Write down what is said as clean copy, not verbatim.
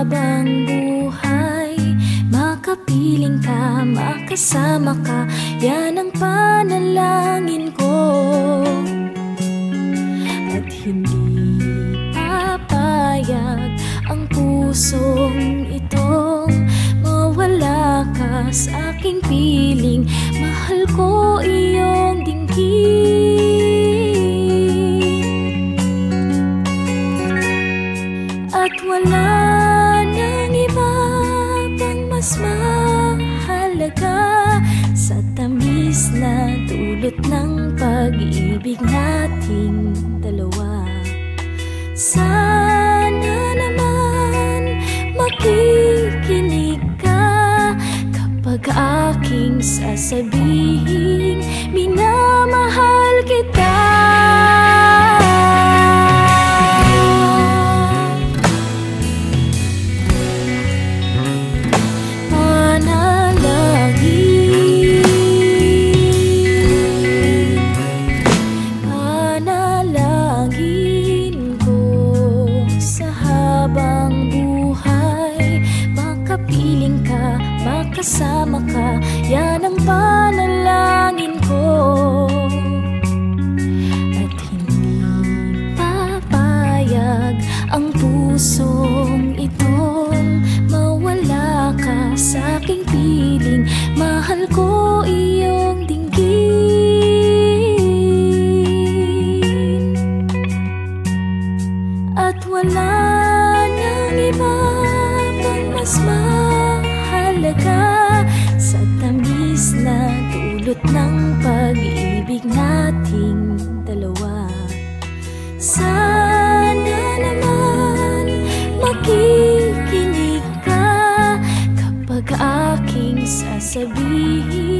habang buhay. Makapiling ka, makasama ka, yan ang panalangin ko. At hindi papayag ang pusong itong mawala ka sa aking piling. Mahal ko iyong dinggin. At wala nang iba pang mas mahalaga sa tamis na dulot ng pag-ibig nating dalawa. Sana naman makikinig ka kapag aking sasabihin minamahal kita. Kasama ka, yan ang panalangin ko. At hindi papayag ang pusong itong mawala ka sa aking piling. Mahal ko iyong dinggin. At wala nang iba pang mas mahalaga sa tamis na dulot ng pag-ibig nating dalawa. Sana naman makikinig ka kapag aking sasabihin